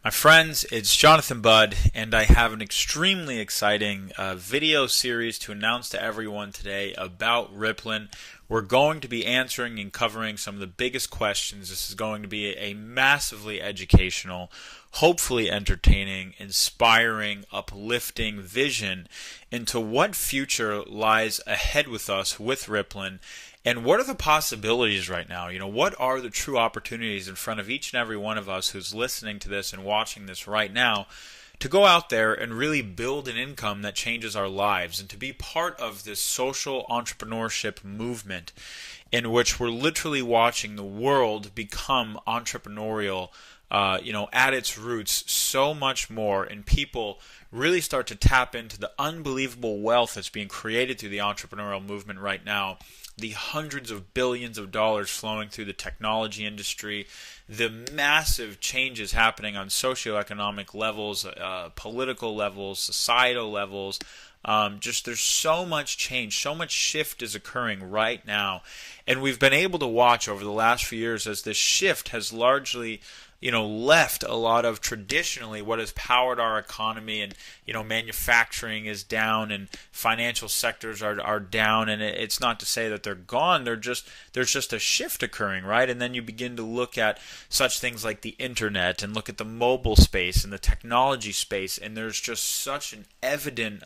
My friends, it's Jonathan Budd, and I have an extremely exciting video series to announce to everyone today about Rippln. We're going to be answering and covering some of the biggest questions. This is going to be a massively educational, hopefully entertaining, inspiring, uplifting vision into what future lies ahead with us with Rippln. And what are the possibilities right now? What are the true opportunities in front of each and every one of us who's listening to this and watching this right now to go out there and really build an income that changes our lives and to be part of this social entrepreneurship movement in which we're literally watching the world become entrepreneurial, at its roots so much more, and people really start to tap into the unbelievable wealth that's being created through the entrepreneurial movement right now. The hundreds of billions of dollars flowing through the technology industry, the massive changes happening on socioeconomic levels, political levels, societal levels. There's so much change, so much shift is occurring right now. And we've been able to watch over the last few years as this shift has largely left a lot of traditionally what has powered our economy, and manufacturing is down and financial sectors are down, and it's not to say that they're gone, there's just a shift occurring, right? And then you begin to look at such things like the internet and look at the mobile space and the technology space, and there's just such an evident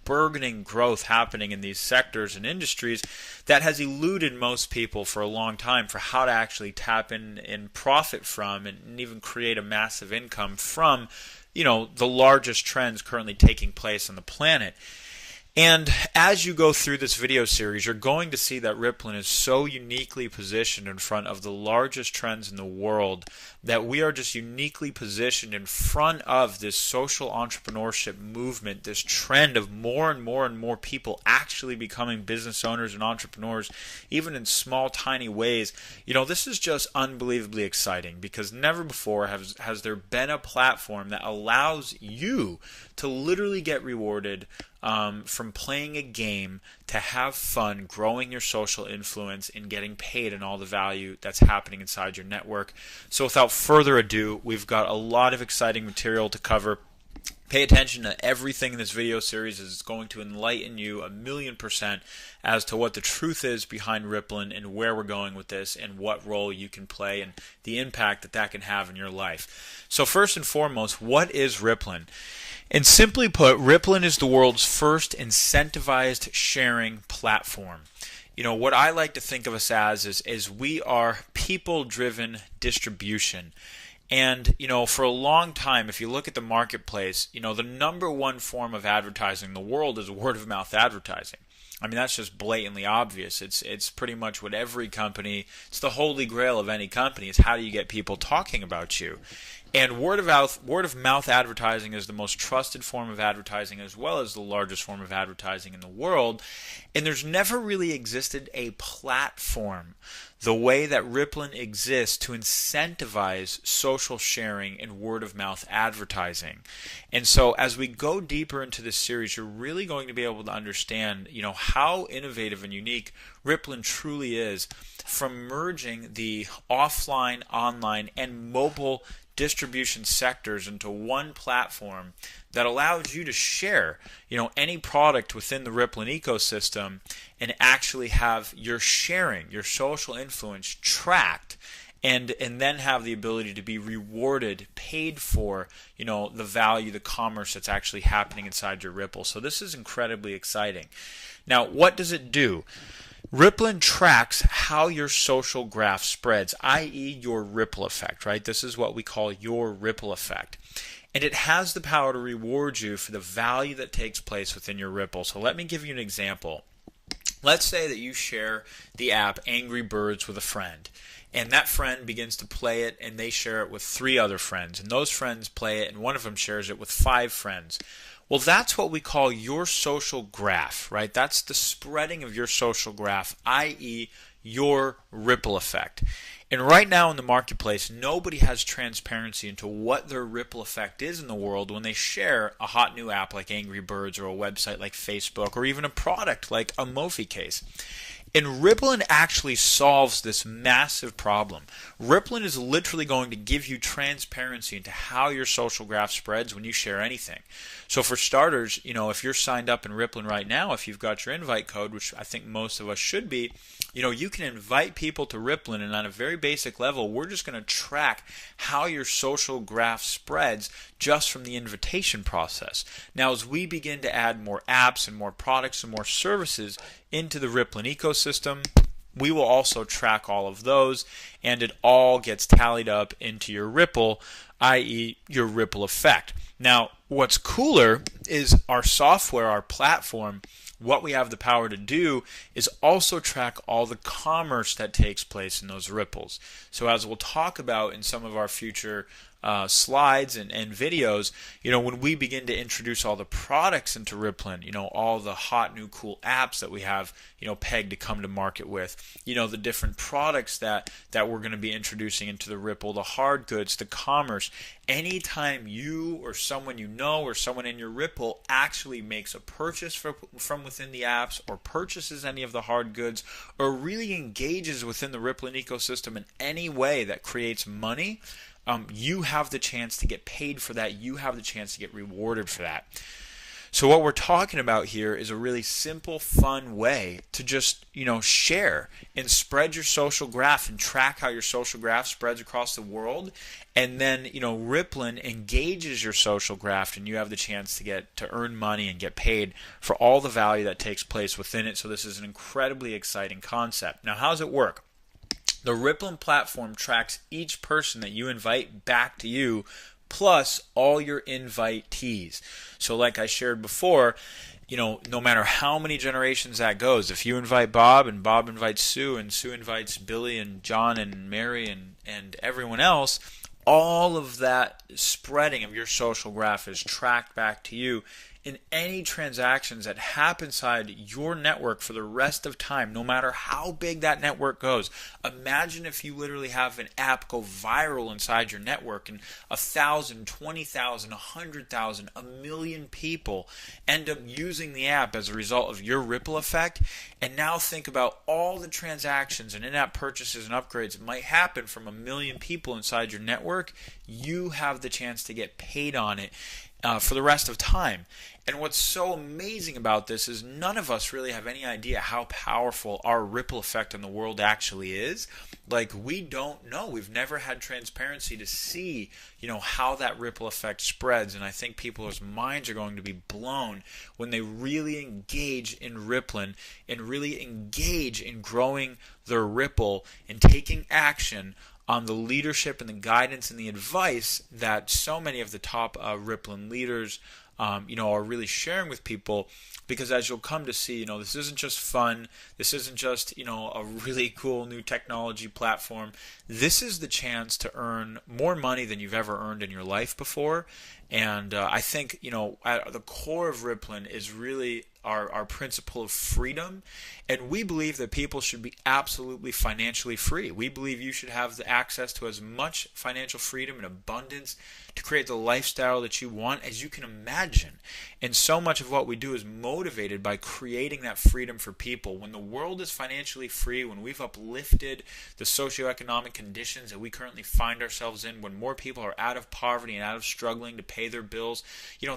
burgeoning growth happening in these sectors and industries that has eluded most people for a long time for how to actually tap in and profit from and even create a massive income from the largest trends currently taking place on the planet. And as you go through this video series, you're going to see that Rippln is so uniquely positioned in front of the largest trends in the world that we are just uniquely positioned in front of this social entrepreneurship movement, this trend of more and more and more people actually becoming business owners and entrepreneurs, even in small, tiny ways. This is just unbelievably exciting because never before has there been a platform that allows you to literally get rewarded from playing a game, to have fun, growing your social influence, and getting paid and all the value that's happening inside your network. So without further ado, we've got a lot of exciting material to cover. Pay attention to everything in this video series, as it's going to enlighten you 1,000,000% as to what the truth is behind Rippln and where we're going with this and what role you can play and the impact that that can have in your life. So first and foremost, what is Rippln? And simply put, Rippln is the world's first incentivized sharing platform. What I like to think of us as is we are people-driven distribution. And, for a long time, if you look at the marketplace, the number one form of advertising in the world is word-of-mouth advertising. I mean, that's just blatantly obvious. It's pretty much what every company, it's the holy grail of any company, is how do you get people talking about you? And word of mouth advertising is the most trusted form of advertising, as well as the largest form of advertising in the world. And there's never really existed a platform the way that Rippln exists to incentivize social sharing and word of mouth advertising. And so as we go deeper into this series, you're really going to be able to understand, how innovative and unique Rippln truly is, from merging the offline, online, and mobile distribution sectors into one platform that allows you to share, any product within the Rippln ecosystem and actually have your sharing, your social influence tracked, and then have the ability to be rewarded, paid for, the value, the commerce that's actually happening inside your Ripple. So this is incredibly exciting. Now, what does it do? Rippln tracks how your social graph spreads, i.e. your ripple effect, right? This is what we call your ripple effect. And it has the power to reward you for the value that takes place within your Ripple. So let me give you an example. Let's say that you share the app Angry Birds with a friend, and that friend begins to play it, and they share it with 3 other friends, and those friends play it, and one of them shares it with 5 friends. Well, that's what we call your social graph, right? That's the spreading of your social graph, i.e. your ripple effect. And right now in the marketplace, nobody has transparency into what their ripple effect is in the world when they share a hot new app like Angry Birds, or a website like Facebook, or even a product like a Mophie case. And Rippln actually solves this massive problem. Rippln is literally going to give you transparency into how your social graph spreads when you share anything. So for starters, if you're signed up in Rippln right now, if you've got your invite code, which I think most of us should be, you can invite people to Rippln, and on a very basic level, we're just going to track how your social graph spreads just from the invitation process. Now, as we begin to add more apps and more products and more services into the Rippln ecosystem, we will also track all of those, and it all gets tallied up into your Ripple, i.e. your ripple effect. Now, what's cooler is our software, our platform. What we have the power to do is also track all the commerce that takes place in those ripples. So as we'll talk about in some of our future slides and videos, when we begin to introduce all the products into Rippln, all the hot new cool apps that we have, pegged to come to market with, the different products that we're going to be introducing into the Ripple, the hard goods, the commerce. Anytime you or someone or someone in your Ripple actually makes a purchase from within the apps, or purchases any of the hard goods, or really engages within the Rippln ecosystem in any way that creates money, you have the chance to get paid for that. You have the chance to get rewarded for that. So what we're talking about here is a really simple, fun way to just, share and spread your social graph and track how your social graph spreads across the world. And then, Rippln engages your social graph, and you have the chance to earn money and get paid for all the value that takes place within it. So this is an incredibly exciting concept. Now, how does it work? The Rippln platform tracks each person that you invite back to you, plus all your invitees. So like I shared before, no matter how many generations that goes, if you invite Bob, and Bob invites Sue, and Sue invites Billy and John and Mary and everyone else, all of that spreading of your social graph is tracked back to you. In any transactions that happen inside your network for the rest of time, no matter how big that network goes. Imagine if you literally have an app go viral inside your network, and 1,000, 20,000, 100,000, 1,000,000 people end up using the app as a result of your ripple effect. And now think about all the transactions and in-app purchases and upgrades that might happen from 1,000,000 people inside your network. You have the chance to get paid on it for the rest of time. And what's so amazing about this is none of us really have any idea how powerful our ripple effect on the world actually is. Like, we don't know. We've never had transparency to see, how that ripple effect spreads. And I think people's minds are going to be blown when they really engage in Rippln and really engage in growing their ripple and taking action on the leadership and the guidance and the advice that so many of the top Rippln leaders are really sharing with people. Because as you'll come to see, this isn't just fun. This isn't just, a really cool new technology platform. This is the chance to earn more money than you've ever earned in your life before. And I think, at the core of Rippln is really our principle of freedom. And we believe that people should be absolutely financially free. We believe you should have the access to as much financial freedom and abundance to create the lifestyle that you want as you can imagine. And so much of what we do is motivated by creating that freedom for people. When the world is financially free, when we've uplifted the socioeconomic conditions that we currently find ourselves in, when more people are out of poverty and out of struggling to pay their bills,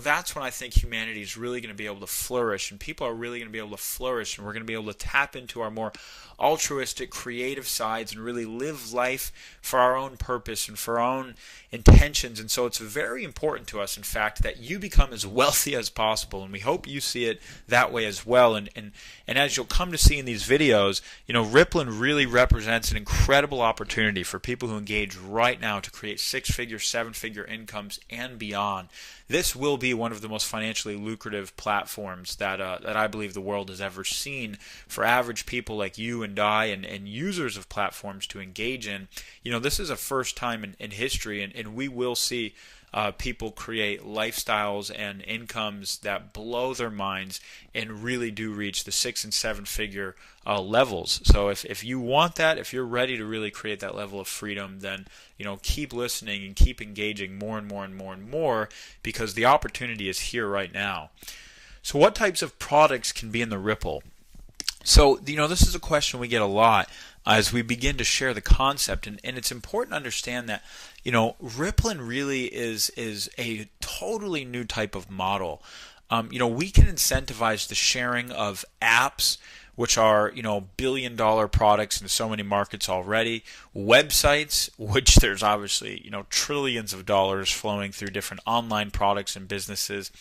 that's when I think humanity is really going to be able to flourish, and people are really going to be able to flourish, and we're going to be able to tap into our more altruistic, creative sides and really live life for our own purpose and for our own intentions. And so it's very important to us, in fact, that you become as wealthy as possible, and we hope you see it that way as well. And as you'll come to see in these videos, Rippln really represents an incredible opportunity for people who engage right now to create six-figure, seven-figure incomes and beyond. This will be one of the most financially lucrative platforms that I believe the world has ever seen for average people like you and I and users of platforms to engage in. This is a first time in history, and we will see people create lifestyles and incomes that blow their minds and really do reach the 6- and 7-figure levels. So if you want that, if you're ready to really create that level of freedom, then keep listening and keep engaging more and more and more and more, because the opportunity is here right now. So what types of products can be in the Ripple? So, this is a question we get a lot as we begin to share the concept, and it's important to understand that, Rippln really is a totally new type of model. We can incentivize the sharing of apps, which are, billion-dollar products in so many markets already, websites, which there's obviously, trillions of dollars flowing through different online products and businesses.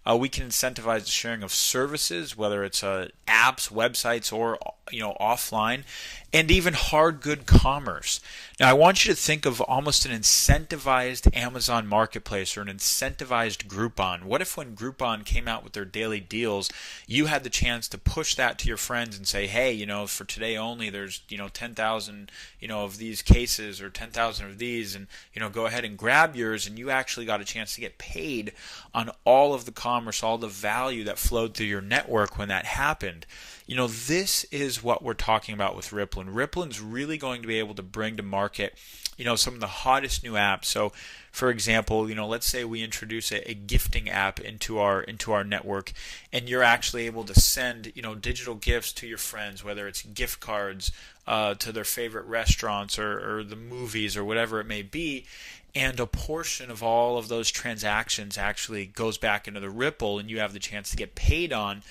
We can incentivize the sharing of services, whether it's apps, websites, or, offline, and even hard good commerce. Now, I want you to think of almost an incentivized Amazon marketplace or an incentivized Groupon. What if when Groupon came out with their daily deals, you had the chance to push that to your friends and say, hey, for today only, there's, 10,000, of these cases or 10,000 of these, and, go ahead and grab yours, and you actually got a chance to get paid on all of the commerce, all the value that flowed through your network when that happened. This is what we're talking about with Rippln. Rippln's really going to be able to bring to market, some of the hottest new apps. So, for example, let's say we introduce a gifting app into our network, and you're actually able to send, digital gifts to your friends, whether it's gift cards to their favorite restaurants or the movies or whatever it may be. And a portion of all of those transactions actually goes back into the Ripple, and you have the chance to get paid on,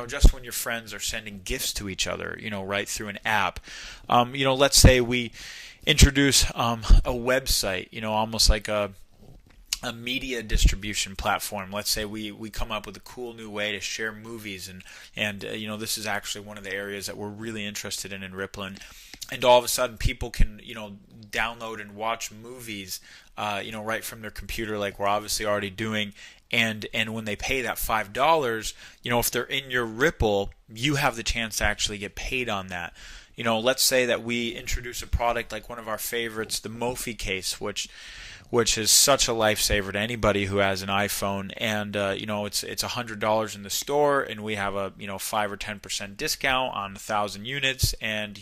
just when your friends are sending gifts to each other, right through an app. Let's say we introduce a website, almost like a media distribution platform. Let's say we come up with a cool new way to share movies, and this is actually one of the areas that we're really interested in Rippln. And all of a sudden, people can download and watch movies, right from their computer, like we're obviously already doing. And when they pay that $5, if they're in your Ripple, you have the chance to actually get paid on that. Let's say that we introduce a product like one of our favorites, the Mophie case, which is such a lifesaver to anybody who has an iPhone. And it's $100 in the store, and we have a 5 or 10% discount on 1,000 units, and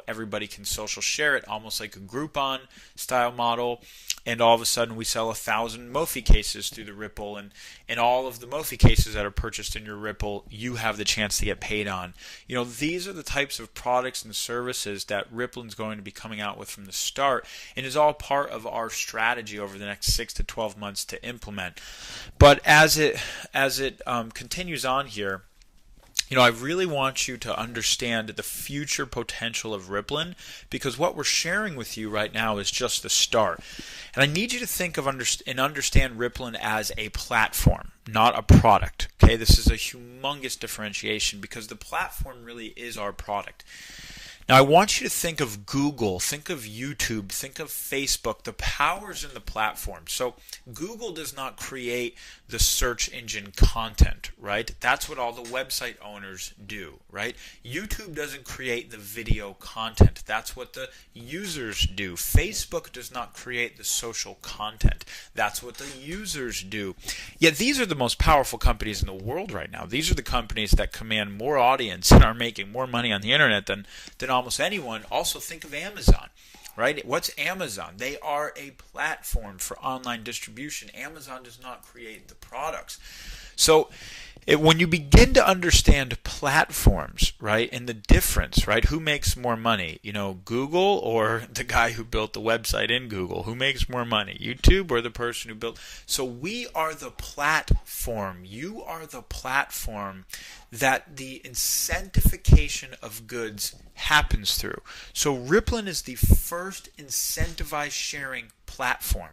everybody can social share it, almost like a Groupon style model. And all of a sudden, we sell 1,000 Mophie cases through the Ripple, and all of the Mophie cases that are purchased in your Ripple, you have the chance to get paid on. These are the types of products and services that Rippln's going to be coming out with from the start, and is all part of our strategy over the next 6 to 12 months to implement. But as it continues on here, I really want you to understand the future potential of Rippln, because what we're sharing with you right now is just the start. And I need you to think of and understand Rippln as a platform, not a product. Okay, this is a humongous differentiation, because the platform really is our product. Now, I want you to think of Google, think of YouTube, think of Facebook. The power's in the platform. So Google does not create the search engine content, right? That's what all the website owners do, right? YouTube doesn't create the video content. That's what the users do. Facebook does not create the social content. That's what the users do. Yet these are the most powerful companies in the world right now. These are the companies that command more audience and are making more money on the internet than almost anyone. Also think of Amazon, right? What's Amazon? They are a platform for online distribution. Amazon does not create the products. So when you begin to understand platforms, right, and the difference, right, who makes more money? Google or the guy who built the website in Google? Who makes more money? YouTube or the person who built? So we are the platform. You are the platform that the incentivification of goods happens through. So Rippln is the first incentivized sharing platform.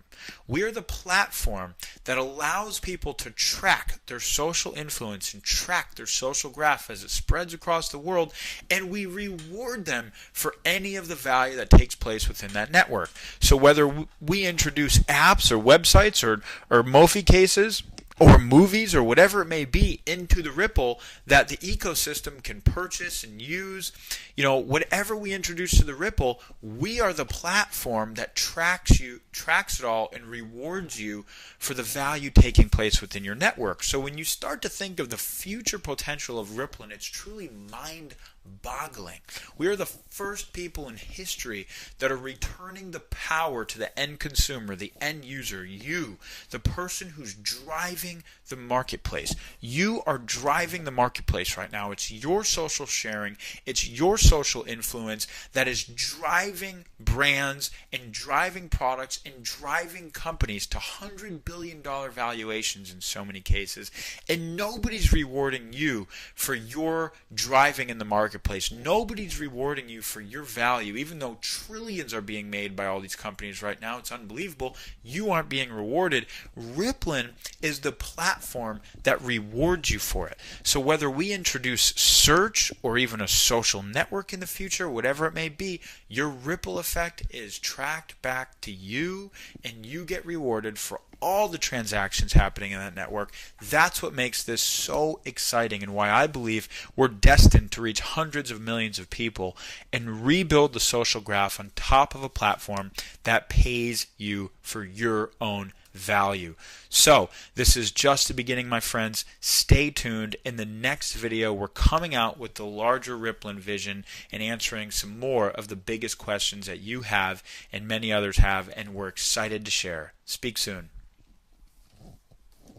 We are the platform that allows people to track their social influence and track their social graph as it spreads across the world, and we reward them for any of the value that takes place within that network. So whether we introduce apps or websites or Mophie cases or movies or whatever it may be into the Ripple that the ecosystem can purchase and use, whatever we introduce to the Ripple, we are the platform that tracks it all and rewards you for the value taking place within your network. So when you start to think of the future potential of Rippln, it's truly mind boggling. We are the first people in history that are returning the power to the end consumer, the end user, you, the person who's driving the marketplace. You are driving the marketplace right now. It's your social sharing, it's your social influence that is driving brands and driving products and driving companies to $100 billion valuations in so many cases. And nobody's rewarding you for your driving in the marketplace. Nobody's rewarding you for your value, even though trillions are being made by all these companies right now. It's unbelievable. You aren't being rewarded. Rippln is the platform that rewards you for it. So whether we introduce search or even a social network in the future, whatever it may be, your ripple effect is tracked back to you, and you get rewarded for all the transactions happening in that network. That's what makes this so exciting, and why I believe we're destined to reach hundreds of millions of people and rebuild the social graph on top of a platform that pays you for your own value. So this is just the beginning, my friends. Stay tuned. In the next video, we're coming out with the larger Rippln vision and answering some more of the biggest questions that you have and many others have, and we're excited to share. Speak soon.